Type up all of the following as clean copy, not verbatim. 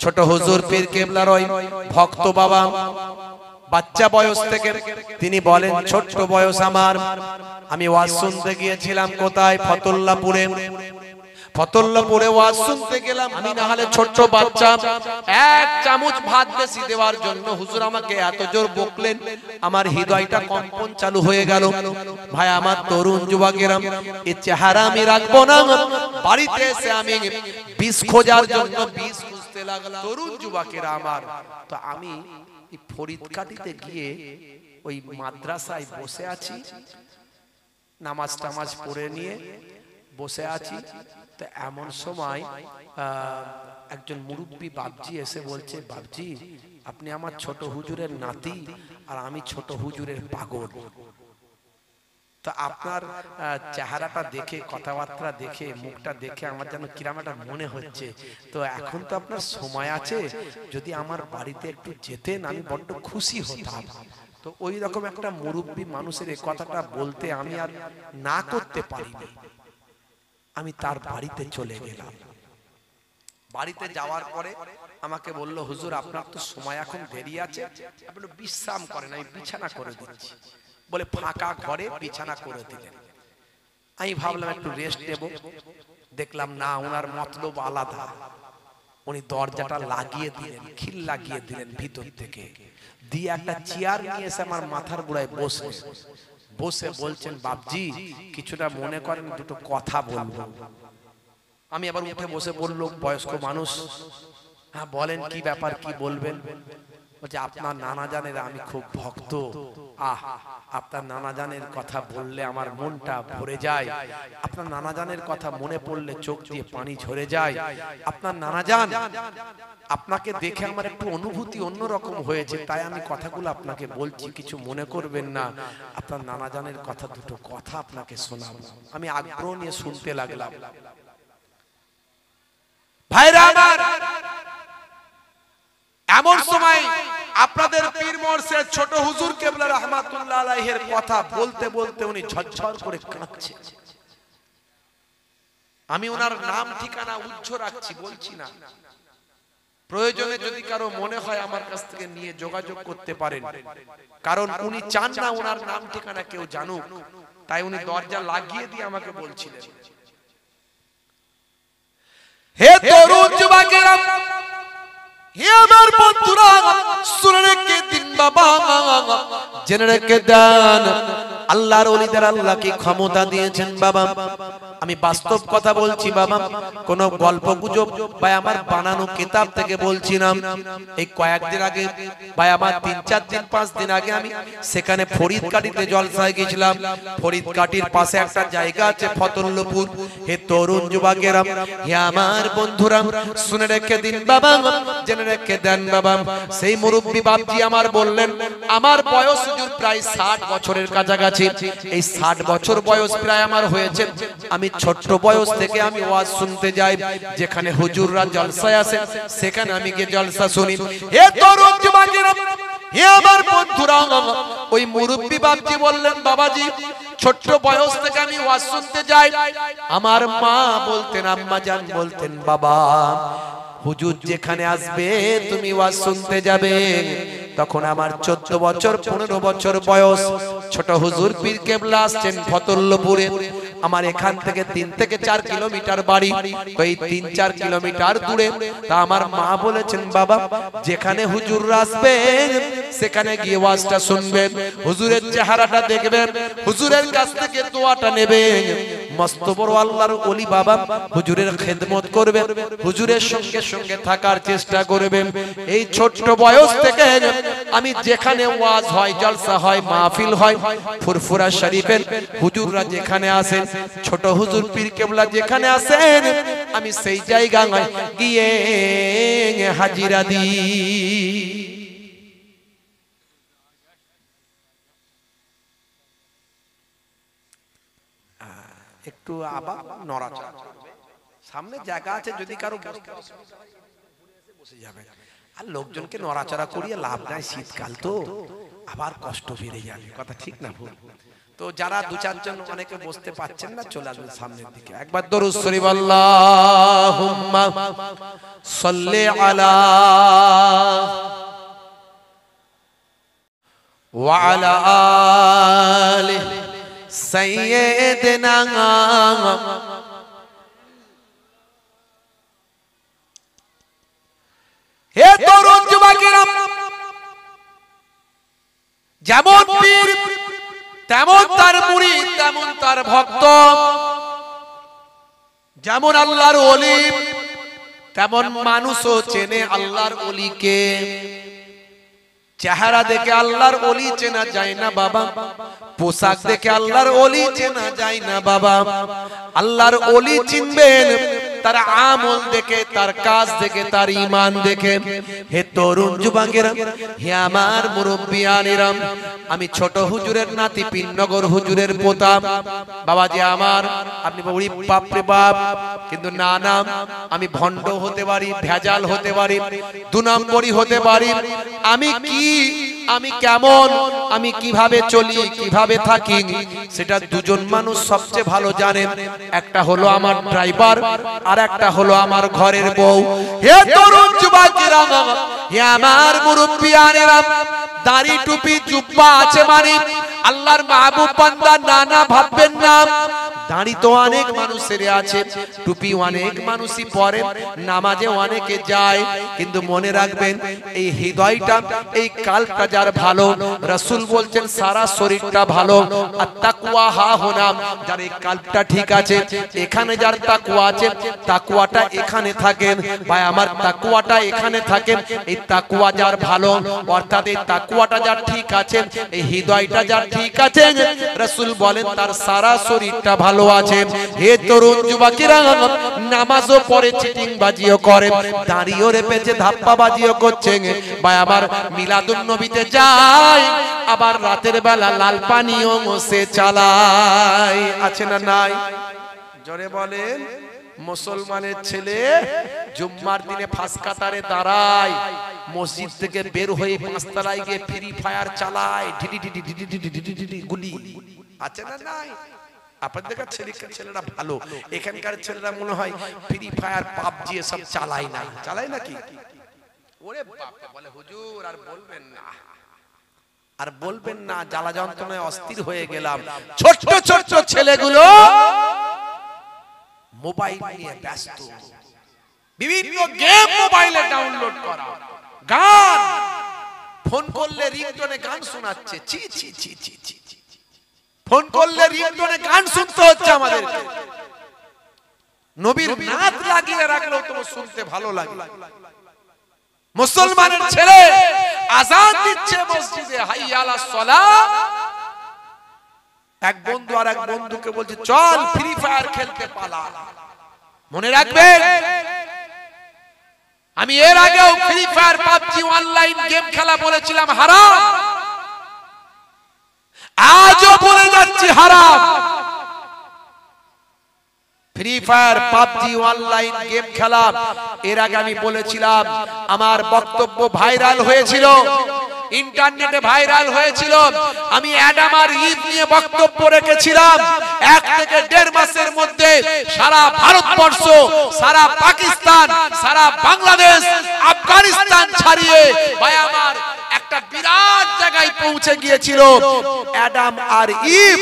ছোট হুজুর পীর কেবলার ওই ভক্ত বাবা বাচ্চা বয়স থেকে তিনি বলেন, ছোট্ট বয়স আমার, আমি ওয়াজ শুনতে গিয়েছিলাম কোথায়, ফতুল্লাপুরে। ফতুল্লাপুরে ওয়াজ শুনতে গেলাম আমি, না হলে ছোট্ট বাচ্চা, এক চামচ ভাত বেশি দেওয়ার জন্য হুজুর আমাকে এত জোর বকলেন, আমার হৃদয়টা কম্পন চালু হয়ে গেল। ভাই আমার তরুণ যুবকেরা, এই চেহারা আমি রাখবো না, বাড়িতে এসে আমি বিষ খোঁজার জন্য বিষ খুঁজতে লাগলাম। তরুণ যুবকেরা আমার, তো আমি ফরিদকাটিতে গিয়ে ওই মাদ্রাসায় বসে আছি, নামাজ টামাজ পড়ে নিয়ে বসে আছি। তো এমন সময় একজন মুরব্বী বাপজি এসে বলছে, বাপজি আপনি আমার ছোট হুজুরের নাতি আর আমি ছোট হুজুরের পাগল। তো আপনার চেহারাটা দেখে, কথাবার্তা দেখে, মুখটা দেখে আমার যেন কিরম একটা মনে হচ্ছে। তো এখন তো আপনার সময় আছে, যদি আমার বাড়িতে একটু যেতেন আমি বড্ড খুশি হতাম। তো ওই রকম একটা মুরব্বী মানুষের এই কথাটা বলতে আমি আর না করতে পারিনি। আমি তার বাড়িতে চলে গেলাম। বাড়িতে যাওয়ার পরে আমাকে বলল, হুজুর আপনার তো সময় এখন দেরি আছে, আপনি বিশ্রাম করেন, আমি বিছানা করে দিচ্ছি বলে ফাঁকা ঘরে বিছানা করে দিলেন। আমি ভাবলাম একটু রেস্ট নেব, দেখলাম না, ওনার মতলব আলাদা। উনি দরজাটা লাগিয়ে দিলেন, খিল লাগিয়ে দিলেন ভিতর থেকে, দিয়ে একটা চেয়ার নিয়ে এসে আমার মাথার গোড়ায় বসে বসে বলছেন, বাপজি কিছুটা মনে করেন দুটো কথা বলবো। আমি আবার উঠে বসে বললাম, বয়স্ক মানুষ, হ্যাঁ বলেন কি ব্যাপার, কি বলবেন? বলছে, আপনার নানা জানের আমি খুব ভক্ত, আপনার নানা জানের কথা বললে আমার মনটা ভরে যায়, আপনার নানা জানের কথা মনে পড়লে চোখ দিয়ে পানি ঝরে যায়। আপনার নানা জান, আপনাকে দেখে আমার একটু অনুভূতি অন্যরকম হয়েছে, তাই আমি কথাগুলো আপনাকে বলছি, কিছু মনে করবেন না। আপনার নানা জানের কথা, দুটো কথা আপনাকে শোনাবো। আমি আগ্রহ নিয়ে শুনতে লাগলাম। ভাইরা আমার, এমন সময় আপনাদের পীর মুর্শিদ ছোট হুজুর কেবলা রাহমাতুল্লাহ আলাইহির কথা বলতে বলতে উনি ঝরঝর করে কাঁদছেন। আমি ওনার নাম ঠিকানা উজ্জ রাখছি, বলছি না, প্রয়োজনে যদি কারো মনে হয় আমার কাছ থেকে নিয়ে যোগাযোগ করতে পারেন, কারণ উনি চান না ওনার নাম ঠিকানা কেউ জানুক, তাই উনি দরজা লাগিয়ে দিয়ে আমাকে বলছিলেন, হে তরুণ যুবকেরা, হে আমার বন্ধুরা, শুনে রেখে দিন বাবা, জেনে রেখে দেন, আল্লাহর ওলিদের আল্লাহ কি ক্ষমতা দিয়েছেন বাবা। আমি বাস্তব কথা বলছি বাবা, কোন গল্প গুজব বা আমার বানানো কিতাব থেকে বলছি না। এই কয়েকদিন আগে বা আমার 3-4 দিন 5 দিন আগে আমি সেখানে ফরিদকাটিতে জলসায় গেছিলাম। ফরিদকাটির পাশে একটা জায়গা আছে ফতুল্লাপুর। হে তরুণ যুবকেরা, হে আমার বন্ধুরা, শুনে রেখে দিন বাবা, জেনে রেখে দেন বাবা। সেই মুরব্বী বাপজি আমার বললেন, আমার বয়স হুজুর প্রায় 60 বছরের কাছাকাছি। এই 60 বছর বয়স প্রায় আমার হয়েছে। আমি ছোট্ট বয়স থেকে আমি ওয়াজ শুনতে যাই, যেখানে হুজুররা জলসায় আসে সেখানে আমি গিয়ে জলসা শুনি। হে তরুণ যুবকেরা, হে আমার বন্ধুরা, ওই মুরব্বী বাপজি বললেন, বাবাজি ছোট্ট বয়স থেকে আমি ওয়াজ শুনতে যাই। আমার মা বলতেন, আম্মা জান বলতেন, বাবা হুজুর যেখানে আসবে তুমি ওয়াজ শুনতে যাবে। তখন আমার 14 বছর 15 বছর বয়স। ছোট হুজুর পীর কেবলা আসছেন ফতুল্লাপুরে। আমার এখান থেকে 3 থেকে 4 কিলোমিটার বাড়ি। তো এই 3-4 কিলোমিটার দূরে। তা আমার মা বলেছেন, বাবা যেখানে হুজুর আসবেন সেখানে গিয়ে ওয়াজটা শুনবেন, হুজুরের চেহারাটা দেখবেন, হুজুরের কাছ থেকে দোয়াটা নেবেন। মস্ত বড় আল্লাহর ওলি বাবা, হুজুরের খেদমত করবেন, হুজুরের সঙ্গে সঙ্গে থাকার চেষ্টা করবেন। এই ছোট্ট বয়স থেকে আমি যেখানে ওয়াজ হয়, জলসা হয়, মাহফিল হয়, ফুরফুরা শরীফের হুজুররা যেখানে আসেন, ছোট হুজুর পীর কেবলা যেখানে আসেন, আমি সেই জায়গায় গিয়ে হাজিরা দিই। একটু আবার নড়াচড়া, সামনে জায়গা আছে, যদি কারো বসে যাবে। আর লোকজনকে নড়াচড়া করিয়ে লাভ নাই, শীতকাল তো আবার কষ্ট বেড়ে যাবে। কথা ঠিক না ভুল? তো তো যারা দু চারজন অনেকে বসতে পাচ্ছেন না চলে আসবেন সামনের দিকে একবার দরুদ শরীফ আল্লাহুম্মা সাল্লি আলা ওয়া আলা আলি সাইয়্যিদিনা হে তরুণ যুবকেরা যেমন পীর তেমন তার মুরিদ তেমন তার ভক্ত যেমন আল্লাহর ওলি তেমন মানুষও চেনে আল্লাহর ওলিকে চেহারা দেখে আল্লাহর ওলি চেনা যায় না বাবা পোশাক দেখে আল্লাহর ওলি চেনা যায় না বাবা আল্লাহর ওলি চিনবেন তার আমল দেখে তার কাজ দেখে তার ঈমান দেখে হে তরুণ যুবকেরা হে আমার মুরব্বিয়ানেরা আমি ছোট হুজুরের নাতি পিননগর হুজুরের পোতা বাবাজি আমার আপনি বলি বাপ রে বাপ কিন্তু না না আমি ভণ্ড হতে পারি ভেজাল হতে পারি দু নম্বরই হতে পারি আমি কি আমি কেমন আমি কিভাবে চলি কিভাবে থাকি সেটা দুজন মানুষ সবচেয়ে ভালো জানেন একটা হলো আমার ড্রাইভার আর একটা হলো আমার ঘরের বউ হে তরুণ যুবকেরা হে আমার মুরব্বিয়ানেরা দাড়ি টুপি জুব্বা আছে মানে আল্লাহর মাহবুব বান্দা না না ভাববেন না দাড়ি তো অনেক মানুষের আছে টুপি অনেক মানুষই পরে নামাজে অনেকে যায় কিন্তু মনে রাখবেন এই হৃদয়টা এই কালটা যার ভালো রাসূল বলছেন সারা শরীরটা ভালো আর তাকওয়া হা হোনা যার এই কালটা ঠিক আছে এখানে যার তাকওয়া আছে তাকওয়াটা এখানে থাকেন ভাই আমার তাকওয়াটা এখানে থাকেন এই তাকওয়া যার ভালো অর্থাৎ এই তাকওয়াটা যার ঠিক আছে এই হৃদয়টা যার ঠিক আছে রাসূল বলেন তার সারা শরীরটা ভালো আছে হে তরুণ যুবকেরা নামাজও পড়ে চিটিং বাজিও করে দাঁড়িয়ে রেপেছে ধাপ্পা বাজিও করছে ভাই আমার মিলাদুন নবীতে যায় আবার রাতের বেলা লাল পানিও মোসে চালায় আছে না নাই জোরে বলেন মুসলমানের ছেলে জুম্মার দিনে ফাঁস কাতারে দাঁড়ায় মসজিদ থেকে বের হয়ে পাঁচতলায় গিয়ে ফ্রি ফায়ার চালায় ঢিডি ঢিডি ঢিডি ঢিডি গুলি আছে না নাই আপনাদের ছেলেরা ভালো এখানকার ছেলেরা মনে হয় ফ্রি ফায়ার পাবজি এসব চালায় না চালায় নাকি ওরে বাপ বলে হুজুর আর বলবেন না জ্বালা যন্ত্রণায় অস্থির হয়ে গেলাম ছোট ছোট ছেলেগুলো মোবাইল নিয়ে ব্যস্ত বিভিন্ন গেম মোবাইলে ডাউনলোড করা গান ফোন করলে রিংটোনে গান শোনাচ্ছে ছি ছি ছি ছি ছি ফোন করলে রিংটোনে গান শুনতে হচ্ছে আমাদেরকে নবীর নাত লাগিয়ে রাখলেও তো শুনতে ভালো লাগে মুসলমানের ছেলে আযান দিচ্ছে মসজিদে হাইয়া আলাস সালাহ এক বন্ধু আর এক বন্ধুকে বলছে চল ফ্রি ফায়ার খেলতে পালা মনে রাখবেন আমি এর আগেও free fire PUBG online game খেলা বলেছিলাম হারাম আজও বলে যাচ্ছি হারাম free fire PUBG online game খেলা এর আগে আমি বলেছিলাম আমার বক্তব্য ভাইরাল হয়েছিল ইন্টারনেটে ভাইরাল হয়েছিল আমি অ্যাডাম আর ইভ নিয়ে বক্তব্য রেখেছিলাম 1 থেকে 1.5 মাসের মধ্যে সারা ভারতবর্ষ সারা পাকিস্তান সারা বাংলাদেশ আফগানিস্তান ছাড়িয়ে ভাই আমার একটা বিরাট জায়গায় পৌঁছে গিয়েছিল অ্যাডাম আর ইভ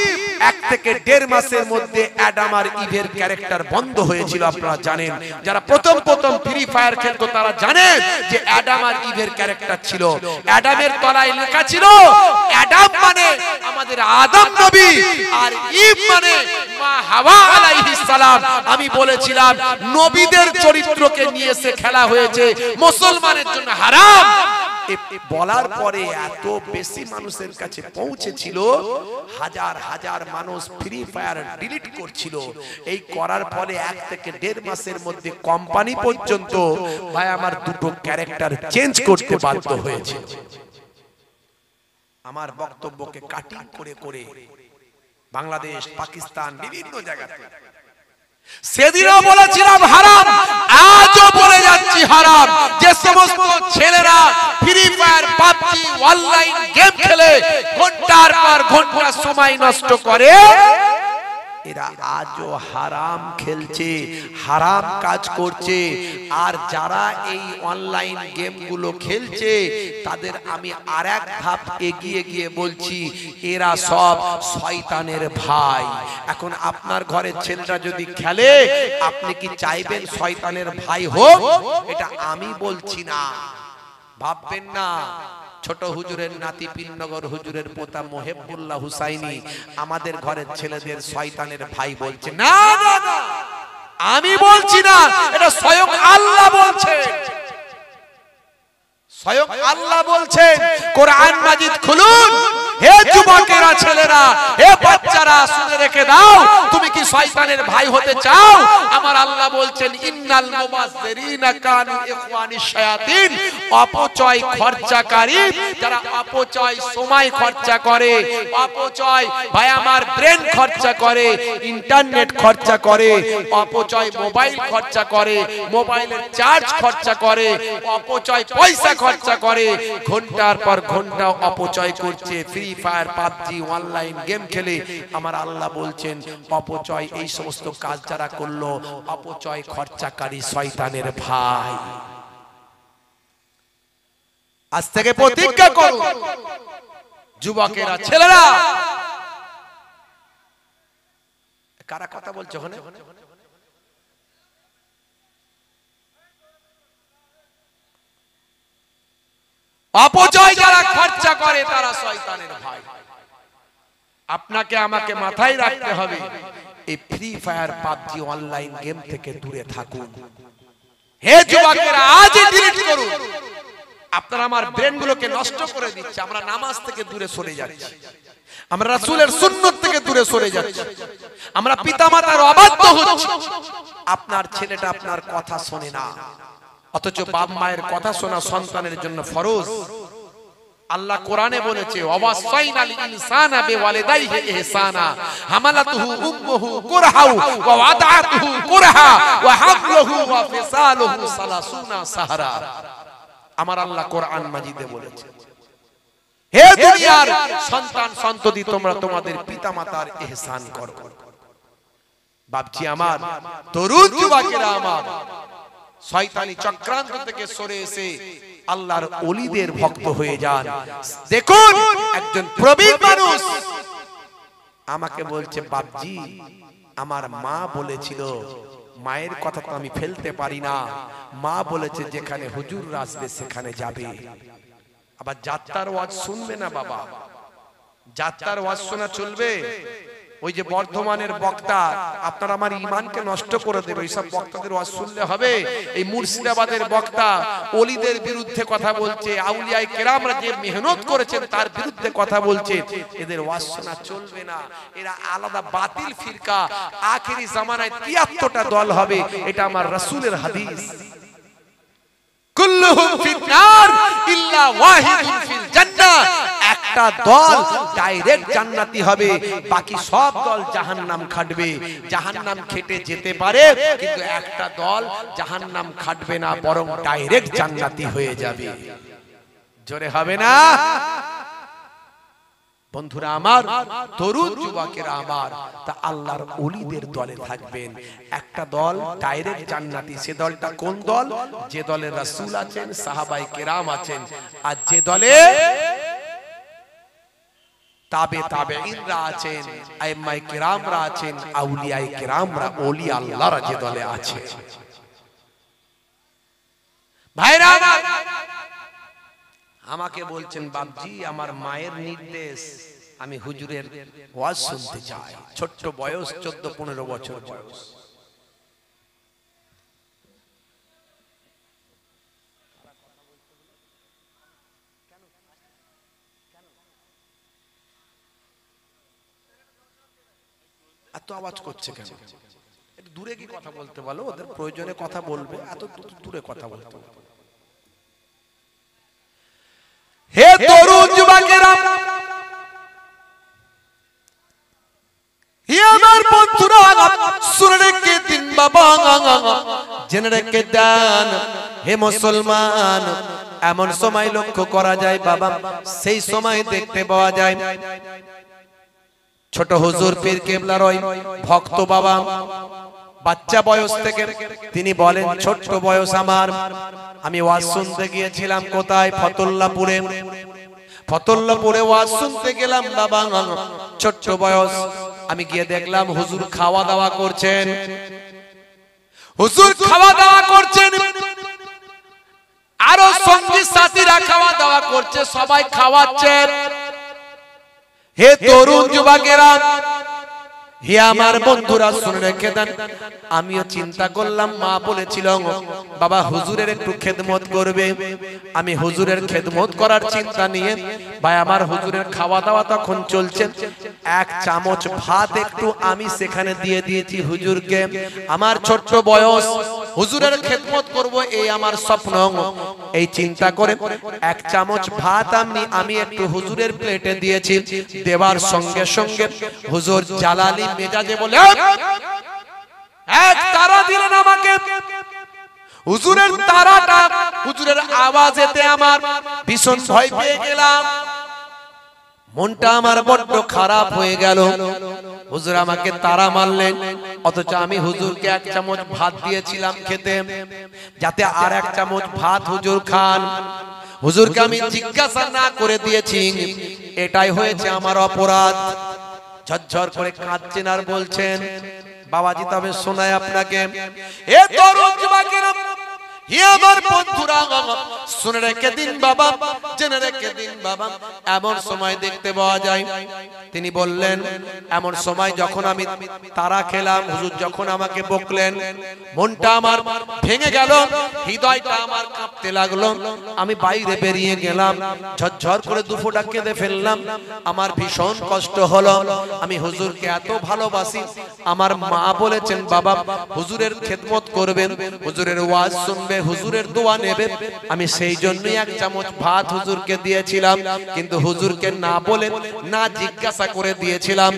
1 থেকে 1.5 মাসের মধ্যে অ্যাডাম আর ইভের ক্যারেক্টার বন্ধ হয়েছিল আপনারা জানেন যারা প্রথম ফ্রি ফায়ার খেলতো তারা জানেন যে অ্যাডাম আর ইভের ক্যারেক্টার ছিল অ্যাডামের তলায় লেখা ছিল অ্যাডাম মানে আমাদের আদম নবী আর ইভ মানে মা হাওয়া আলাইহিস সালাম আমি বলেছিলাম নবীদের চরিত্রকে নিয়ে সে খেলা হয়েছে মুসলমানের জন্য হারাম বলার পরে এত বেশি মানুষের কাছে পৌঁছেছিল হাজার হাজার মানুষ ফ্রি ফায়ার ডিলিট করছিল এই করার পরে 1 থেকে 1.5 মাসের মধ্যে কোম্পানি পর্যন্ত ভাই আমার দুটো ক্যারেক্টার চেঞ্জ করতে বাধ্য হয়েছে আমার বক্তব্যকে কাটিং করে করে বাংলাদেশ পাকিস্তান বিভিন্ন জায়গাতে সেদিনও বলেছিলাম হারাম আজও বলে যাচ্ছি হারাম যে সমস্ত ছেলেরা free fire PUBG online game খেলে ঘন্টার পর ঘন্টা সময় নষ্ট করে, এরা আজও হারাম খেলছে, হারাম কাজ করছে। আর যারা এই অনলাইন গেমগুলো খেলছে তাদের আমি আরেক ধাপ এগিয়ে গিয়ে বলছি, এরা সব শয়তানের ভাই। এখন আপনার ঘরের ছেলেরা যদি খেলে, আপনি কি চাইবেন শয়তানের ভাই হোক? এটা আমি বলছি না, ভাববেন না। ছোট হুজুরের নাতি পীরনগর হুজুরের পোতা মোহেবুল্লাহ হুসাইনি আমাদের ঘরের ছেলেদের শয়তানের ভাই বলছে না, না, না, আমি বলছি না, এটা স্বয়ং আল্লাহ বলছেন। স্বয়ং আল্লাহ বলছেন, কোরআন মাজিদ খুলুন। হে যুবকেরা, ছেলেরা, হে বাচ্চারা, শুনে রেখে দাও, তুমি কি শয়তানের ভাই হতে চাও? আমার আল্লাহ বলছেন, ইন্নাল মুবাজ্জিরিনা কানু ইখওয়ানিশ শায়াতিন। অপচয় খরচাকারী, যারা অপচয় সময় খরচা করে, অপচয় ভাই আমার ব্রেন খরচা করে, ইন্টারনেট খরচা করে, অপচয় মোবাইল খরচা করে, মোবাইলের চার্জ খরচা করে, অপচয় পয়সা খরচা করে, ঘন্টার পর ঘন্টা অপচয় করছে, free fire PUBG online game খেলে। আমার আল্লাহ বলছেন, অপচয় এই সমস্ত কাজ যারা করলো, অপচয় খরচাকারী শয়তানের ভাই। আজ থেকে প্রতিজ্ঞা করুন, যুবকেরা, ছেলেরা। কারা কথা বলছো ওখানে? অপচয় যারা খরচা করে তারা শয়তানের ভাই। আপনাকে আমাকে মাথায় রাখতে হবে, এই free fire PUBG online game থেকে দূরে থাকুন। হে যুবকেরা, আজই ডিলিট করুন। আপনারা আমার ব্রেনগুলোকে নষ্ট করে দিচ্ছে। আমরা নামাজ থেকে দূরে সরে যাচ্ছি, আমরা রাসূলের সুন্নাত থেকে দূরে সরে যাচ্ছি, আমরা পিতামাতার অবাধ্য হচ্ছি। আপনার ছেলেটা আপনার কথা শোনে না, অথচ বাপ মায়ের কথা শোনা সন্তানের জন্য ফরজ। আল্লাহ কোরআনে বলেছে, ওয়াসাইনাল ইনসানা বিওয়ালিদাইহি ইহসানা হামালাতুহু উম্মুহু কুরহাউ ওয়া ওয়াদাতুহু কুরহা ওয়া হামলুহু ওয়া ফিসালুহু 30 সাহরা। আমার আল্লাহ কোরআন মাজিদে বলেছে, হে দুনিয়ার সন্তান সন্ততি, তোমরা তোমাদের পিতামাতার ইহসান করো। বাপজি আমার, তরুণ যুবকেরা আমার, শয়তানি চক্রান্ত থেকে সরে এসে আল্লাহর ওলিদের ভক্ত হয়ে যান। দেখুন, একজন প্রবীণ মানুষ আমাকে বলছে, বাপজি আমার মা বলেছিল, মায়ের কথা তো আমি ফেলতে পারি না, মা বলেছে যেখানে হুজুর আসবে সেখানে যাবে। আবার যাত্রার ওয়াজ শুনবে না বাবা, যাত্রার ওয়াজ শোনা চলবে? ওই যে বর্ধমানের বক্তা, আপনার আমার ঈমানকে নষ্ট করে দেবে, এইসব বক্তাদের ওয়াজ শুনলে হবে? এই মুর্শিদাবাদের বক্তা ওলিদের বিরুদ্ধে কথা বলছে, আউলিয়ায়ে কেরামরা যে মেহনত করেছেন তার বিরুদ্ধে কথা বলছে, এদের ওয়াজ শোনা চলবে না। এরা আলাদা বাতিল ফিরকা। আখেরি জামানায় 73টা দল হবে, এটা আমার রাসূলের হাদিস। কুল্লুহুম ফিন্নার ইল্লা ওয়াহিদুন ফিল জান্নাহ। একটা দল ডাইরেক্ট জান্নাতি হবে, বাকি সব দল জাহান্নাম খাটবে। জাহান্নাম খেটে যেতে পারে, কিন্তু একটা দল জাহান্নাম খাটবে না, বরং ডাইরেক্ট জান্নাতি হয়ে যাবে। জোরে হবে না? বন্ধুরা আমার, তরুণ যুবকেরা আমার, তা আল্লাহর ওলিদের দলে থাকবেন। একটা দল ডাইরেক্ট জান্নাতি, সে দলটা কোন দল? যে দলে রাসূল আছেন, সাহাবায়ে কেরাম আছেন, আর যে দলে তাবেঈনরা আছেন, আইম্মায়ে কেরামরা আছেন, আউলিয়ায়ে কেরামরা, ওলি আল্লাহরা যে দলে আছে। ভাইরা আমার, আমাকে বলছেন, বাপজি আমার মায়ের নির্দেশ, আমি হুজুরের ওয়াজ শুনতে চাই। ছোট্ট বয়স, 14-15 বছর বয়স। এত আওয়াজ করছে কেন? একটু দূরে কি কথা বলতে বলো, ওদের প্রয়োজনে কথা বলবে, এত দূরে কথা বলতে বলো। হে তরুণ যুবকেরা, হে আমার বন্ধুরা, শুনে রেখে দিন বাবা, জেনে রেখে দেন হে মুসলমান, এমন সময় লক্ষ্য করা যায় বাবা, সেই সময় দেখতে পাওয়া যায় ছোট হুজুর পীর কেবলার ওই ভক্ত বাবা বাচ্চা বয়স থেকে তিনি বলেন, ছোট্ট বয়স আমার, আমি ওয়াজ শুনতে গিয়েছিলাম কোথায়? ফতুল্লাপুরে। ফতুল্লাপুরে ওয়াজ শুনতে গেলাম বাবা, ছোট্ট বয়স। আমি গিয়ে দেখলাম হুজুর খাওয়া দাওয়া করছেন। হুজুর খাওয়া দাওয়া করছেন, আরো সঙ্গী সাথীরা খাওয়া দাওয়া করছে, সবাই খাওয়াচ্ছেন। হে তরুণ যুবকেরা, হে আমার বন্ধুরা, শুনে রেখে দেন। আমিও চিন্তা করলাম, মা বলেছিল বাবা হুজুরের একটু খেদমত করবে। আমি হুজুরের খেদমত করার চিন্তা নিয়ে ভাই আমার হুজুরের খাওয়া দাওয়া তখন চলছে। এক চামচ ভাত একটু আমি সেখানে দিয়ে দিয়েছি হুজুরকে। আমার ছোট্ট বয়স, হুজুরের খেদমত করব এই আমার স্বপ্ন। এই চিন্তা করে এক চামচ ভাত আমি একটু হুজুরের প্লেটে দিয়েছি। দেওয়ার সঙ্গে সঙ্গে হুজুর জালালি মেজাজে বলে এক তারা দিলেন আমাকে। হুজুরের তারাটা, হুজুরের আওয়াজেতে আমার ভীষণ ভয় পেয়ে গেলাম, মনটা আমার বড্ড খারাপ হয়ে গেল। হুজুর আমাকে তারা মারলেন, অথচ আমি হুজুরকে এক চামচ ভাত দিয়েছিলাম খেতে, যাতে আর এক চামচ ভাত হুজুর খান। হুজুরকে আমি জিজ্ঞাসা না করে দিয়েছি, এটাই হয়েছে আমার অপরাধ। ঝরঝর করে কাঁদছেন আর বলছেন, বাবাজি তবে শোনায় আপনাকে, এ তরুণ যুবকেরা, হে আমার বন্ধুরা, শুনে রেখে দিন বাবা, জেনে রেখে দিন বাবা, এমন সময় দেখতে পাওয়া যায়। তিনি বললেন, এমন সময় যখন আমি তারা খেলাম, হুজুর যখন আমাকে বকলেন, মনটা আমার ভেঙে গেল, হৃদয়টা আমার কাঁপতে লাগলো। আমি বাইরে বেরিয়ে গেলাম, ঝরঝর করে দুফোঁটা কেঁদে ফেললাম। আমার ভীষণ কষ্ট হলো। আমি হুজুরকে এত ভালোবাসি। আমার মা বলেছেন বাবা হুজুরের খেদমত করবেন, হুজুরের ওয়াজ শুনবে, হুজুরের দোয়া নেবে। আমি সেই জন্যই এক চামচ ভাত হুজুরকে দিয়েছিলাম, কিন্তু হুজুরকে না বলে না জিজ্ঞাসা করে দিয়েছিলাম।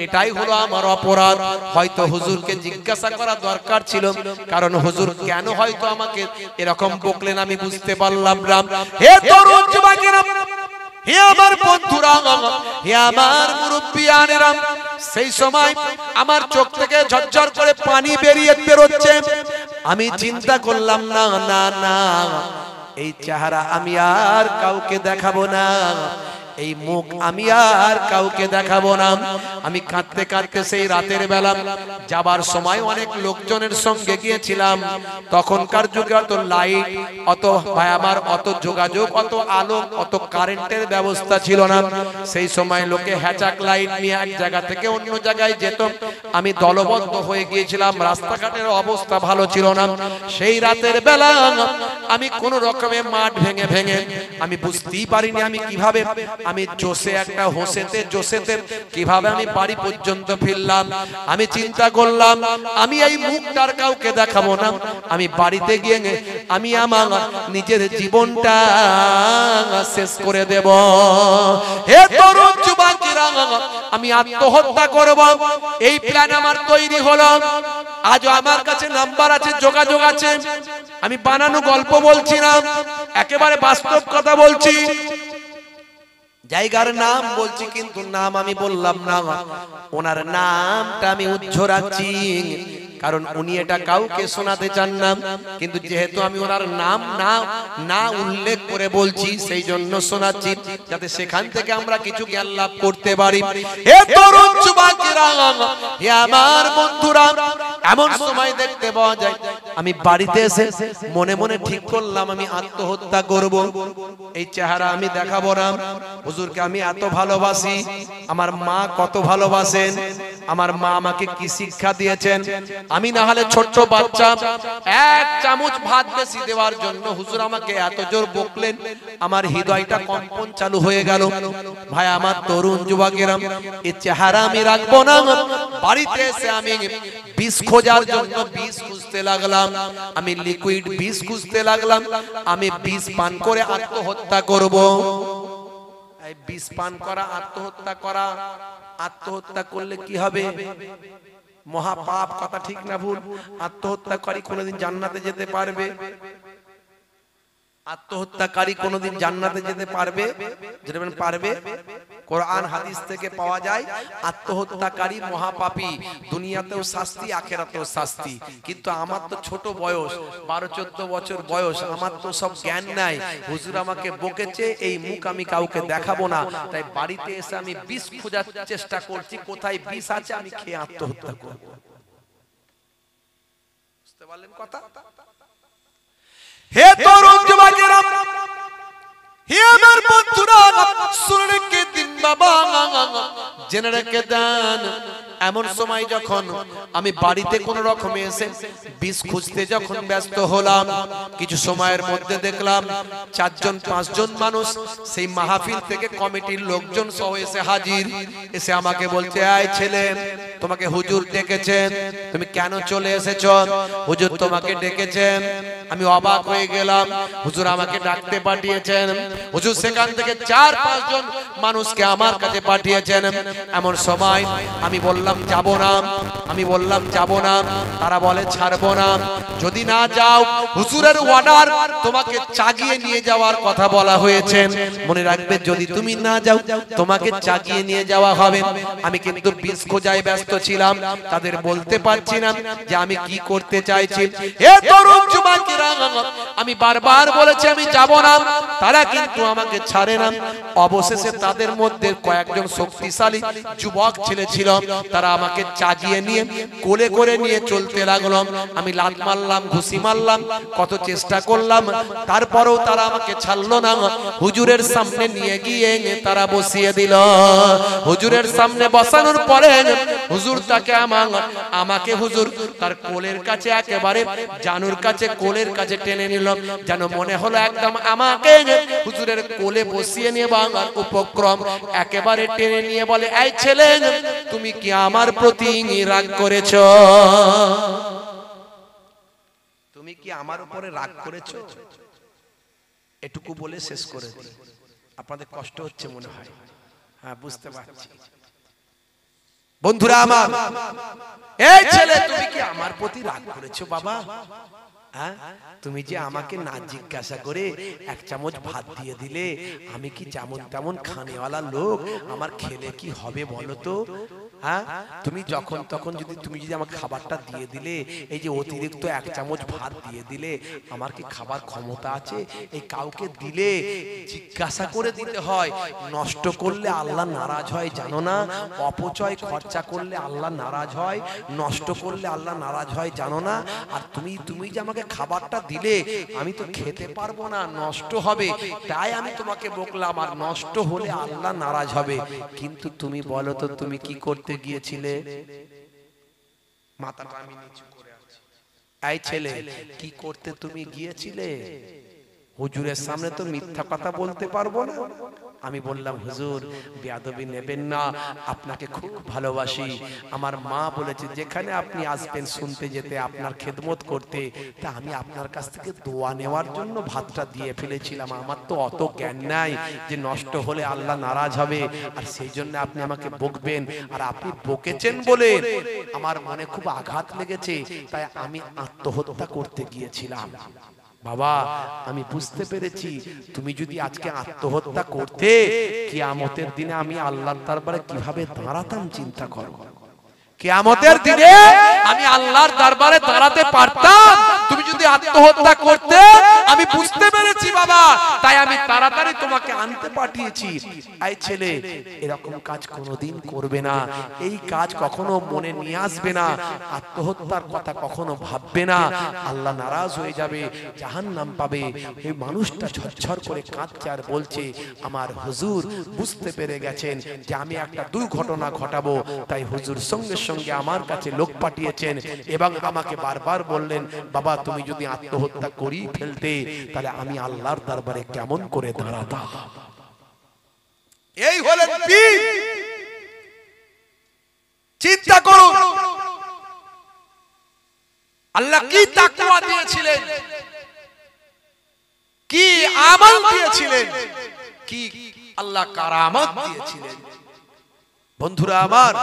এটাই হলো আমার অপরাধ। হয়তো হুজুরকে জিজ্ঞাসা করা দরকার ছিল, কারণ হুজুর কেন হয়তো আমাকে এরকম বকলেন আমি বুঝতে পারলাম না। হে তরুণ যুবকেরা, হে আমার বন্ধুরা, হে আমার মুরব্বিয়ানেরা, সেই সময় আমার চোখ থেকে ঝরঝর করে পানি বেরোচ্ছে। আমি চিন্তা করলাম, না না না, এই চেহারা আমি আর কাউকে দেখাবো না, এই মুখ আমি আর কাউকে দেখাবো না। আমি কাঁদতে কাঁদতে সেই রাতের বেলা যাবার সময় অনেক লোকজনের সঙ্গে গিয়েছিলাম। তখনকার যুগে অত লাইট, অত ভাই আমার অত যোগাযোগ, অত আলো, অত কারেন্টের ব্যবস্থা ছিল না। সেই সময় লোকে হ্যাচাক লাইট নিয়ে এক জায়গা থেকে অন্য জায়গায় যেত। আমি দলবদ্ধ হয়ে গিয়েছিলাম, রাস্তাঘাটের অবস্থা ভালো ছিল না। সেই রাতের বেলা আমি কোন রকমে মাঠ ভেঙে ভেঙে, আমি বুঝতেই পারিনি আমি কিভাবে, আমি জোশে একটা জোশেতে কিভাবে আমি বাড়ি পর্যন্ত ফিরলাম। আমি চিন্তা করলাম, আমি এই মুখটার কাউকে দেখাবো না। আমি বাড়িতে গিয়ে আমি আমার নিজের জীবনটা শেষ করে দেব। হে তরুণ যুবকেরা, আমি আত্মহত্যা করব, এই প্ল্যান আমার তৈরি হলো। আজ আমার কাছে নাম্বার আছে, যোগাযোগ আছে। আমি বানানো গল্প বলছি না, একেবারে বাস্তব কথা বলছি। জায়গার নাম বলছি, কিন্তু নাম আমি বললাম না। ওনার নামটা আমি উজ্জ্বরাচ্ছি, কারণ উনি এটা কাউকে শোনাতে চান না। কিন্তু যেহেতু আমি ওনার নাম না উল্লেখ করে বলছি, সেই জন্য শোনাচ্ছি, যাতে সেখান থেকে আমরা কিছু জ্ঞান লাভ করতে পারি। হে তরুণ যুবকেরা, হে আমার বন্ধুরা, এমন সময় দেখতে পাওয়া যায় আমি বাড়িতে এসে মনে মনে ঠিক করলাম আমি আত্মহত্যা করব। এই চেহারা আমি দেখাবো না। হুজুরকে আমি এত ভালোবাসি, আমার মা কত ভালোবাসেন, আমার মা আমাকে কি শিক্ষা দিয়েছেন। আমি না হলে ছোট্ট বাচ্চা, এক চামচ ভাত বেশি দেওয়ার জন্য হুজুর আমাকে এত জোর বকলেন। আমার হৃদয়টা কম্পন চালু হয়ে গেল। ভাই আমার তরুণ যুবকেরা, এই চেহারা আমি রাখবো না। বাড়িতে এসে আমি বিষ খোঁজার জন্য বিষ খুঁজতে লাগলাম, আমি লিকুইড বিষ খুঁজতে লাগলাম। আমি বিষ পান করে আত্মহত্যা করব। এই বিষ পান করা, আত্মহত্যা করলে কি হবে? মহাপাপ, কথা ঠিক না ভুল? আত্মহত্যা করি কোনোদিন জান্নাতে যেতে পারবে? আত্মহত্যাকারী কোনোদিন জান্নাতে যেতে পারবে? যেটা পারবে, কোরআন হাদিস থেকে পাওয়া যায় আত্মহত্যাকারী মহাপাপী, দুনিয়াতেও শাস্তি আখিরাতেও শাস্তি। কিন্তু আমার তো ছোট বয়স, 12-14 বছর বয়স, আমার তো সব জ্ঞান নাই। হুজুর আমাকে বকেছে, এই মুখ আমি কাউকে দেখাবো না, তাই বাড়িতে এসে আমি বিষ খোঁজার চেষ্টা করছি, কোথায় বিষ আছে আমি খেয়ে আত্মহত্যা করব। বুঝতে পারলেন কথা? হে তরুণ যুবকেরা, হে আমার বন্ধুরা, শুনে রেখে দিন বাবা, জেনে রেখে দেন, এমন সময় যখন আমি বাড়িতে কোন রকমে এসে বিষ খুঁজতে যখন ব্যস্ত হলাম, কিছু সময়ের মধ্যে দেখলাম 4-5 জন মানুষ সেই মাহফিল থেকে কমিটির লোকজন সহ এসে হাজির। এসে আমাকে বলছে, এই ছেলে, তোমাকে হুজুর ডেকেছেন, তুমি কেন চলে এসেছো? হুজুর তোমাকে ডেকেছেন। আমি অবাক হয়ে গেলাম, হুজুর আমাকে ডাকতে পাঠিয়েছেন। হুজুর সেখান থেকে 4-5 জন মানুষকে আমার কাছে পাঠিয়েছেন। এমন সময় আমি বললাম যাব না, আমি বললাম যাব না। তারা বলে ছাড়বো না, যদি না যাও হুজুরের অর্ডার, তোমাকে চাগিয়ে নিয়ে যাওয়ার কথা বলা হয়েছে। মনে রাখবে, যদি তুমি না যাও তোমাকে চাগিয়ে নিয়ে যাওয়া হবে। আমি কিন্তু বিষ খোঁজায় ব্যস্ত ছিলাম, তাদের বলতে পারছি না যে আমি কি করতে চাইছি। হে তরুণ যুবকেরা, আমি বারবার বলেছি আমি যাব না, তারা কিন্তু আমাকে ছাড়ে না। অবশেষে তাদের মধ্যে কয়েকজন শক্তিশালী যুবক ছেলে ছিল, তারা আমাকে চাগিয়ে নিয়ে কোলে করে নিয়ে চলতে লাগলো। আমি লাত মারলাম, ঘুষি মারলাম, কত চেষ্টা করলাম, তারপরেও তারা আমাকে ছাড়লো না। হুজুরের সামনে নিয়ে গিয়ে তারা বসিয়ে দিল। হুজুরের সামনে বসানোর পরে হুজুর তাকে আমাকে হুজুর তার কোলের কাছে, একেবারে জানুর কাছে, কোলের কাছে টেনে নিল, যেন মনে হলো একদম আমাকে হুজুরের কোলে বসিয়ে নিয়ে বাংলার উপক্রম। একেবারে টেনে নিয়ে বলে, এই ছেলে, তুমি কি আমার প্রতি রাগ করেছো? তুমি কি আমার উপরে রাগ করেছো? এটুকু বলে শেষ করে দিই। আপনাদের কষ্ট হচ্ছে মনে হয়, হ্যাঁ বুঝতে পারছি। বন্ধুরা আমার, এই ছেলে, তুমি কি আমার প্রতি রাগ করেছো বাবা? হ্যাঁ, তুমি যে আমাকে না জিজ্ঞাসা করে 1 চামচ ভাত দিয়ে দিলে, আমি কি যেমন তেমন খানেওয়ালা লোক, আমার খেলে কি হবে বলো তো? হ্যাঁ, তুমি যখন তখন তুমি যদি আমাকে খাবারটা দিয়ে দিলে, এই যে অতিরিক্ত 1 চামচ ভাত দিয়ে দিলে, আমার কি খাবার ক্ষমতা আছে? এই কাউকে দিলে জিজ্ঞাসা করে দিতে হয়। নষ্ট করলে আল্লাহ নারাজ হয় জানো না? অপচয় খরচা করলে আল্লাহ নারাজ হয়, নষ্ট করলে আল্লাহ নারাজ হয় জানো না? আর তুমি যে আমাকে খাবারটা দিলে, আমি তো খেতে পারবো না, নষ্ট হবে, তাই আমি তোমাকে বকলাম, আর নষ্ট হলে আল্লাহ নারাজ হবে। কিন্তু তুমি বলো তো, তুমি কি করতে গিয়েছিলে? মাথাটা আমি নিচু করে আছি। এই ছেলে, কি করতে তুমি গিয়েছিলে? হুজুরের সামনে তো মিথ্যা কথা বলতে পারবো না। আমি বললাম, হুজুর বেয়াদবি নেবেন না, আপনাকে খুব ভালোবাসি। আমার মা বলেছে যেখানে আপনি আসবেন শুনতে যেতে, আপনার খেদমত করতে, তা আমি আপনার কাছ থেকে দোয়া নেওয়ার জন্য ভাতটা দিয়ে ফেলেছিলাম। আমার তো অত জ্ঞান নাই যে নষ্ট হলে আল্লাহ নারাজ হবে, আর সেই জন্য আপনি আমাকে বকবেন। আর আপনি বকেছেন বলে আমার মনে খুব আঘাত লেগেছে, তাই আমি আত্মহত্যা করতে গিয়েছিলাম। বাবা, আমি বুঝতে পেরেছি, তুমি যদি আজকে আত্মহত্যা করতে, কিয়ামতের দিনে আমি আল্লাহর দরবারে কিভাবে দাঁড়াতাম চিন্তা করো। কিয়ামতের দিনে আমি আল্লাহর দরবারে দাঁড়াতে পারতাম তুমি যদি আত্মহত্যা করতে। আমি বুঝতে পেরেছি বাবা, তাই আমি তাড়াতাড়ি তোমাকে আনতে পাঠিয়েছি। এই ছেলে, এরকম কাজ কোনোদিন করবে না, এই কাজ কখনো মনে নিয়ে আসবে না, আত্মহত্যার কথা কখনো ভাববে না, আল্লাহ নারাজ হয়ে যাবে, জাহান্নাম পাবে। এই মানুষটা ঝরঝর করে কাঁদছে আর বলছে, আমার হুজুর বুঝতে পেরে গেছেন যে আমি একটা দুর্ঘটনা ঘটাবো, তাই হুজুর সঙ্গে সঙ্গে আমার কাছে লোক পাঠিয়েছেন এবং আমাকে বারবার বললেন, বাবা তুমি যদি আত্মহত্যা করি ফেলতে, তাহলে আমি আল্লাহর দরবারে কেমন করে দাঁড়াতাম। এই হলেন পীর। চিন্তা করুন, আল্লাহ কি তাকওয়া দিয়েছিলেন, কি আমল দিয়েছিলেন, কি আল্লাহ কারামত দিয়েছিলেন। বন্ধুরা আমার,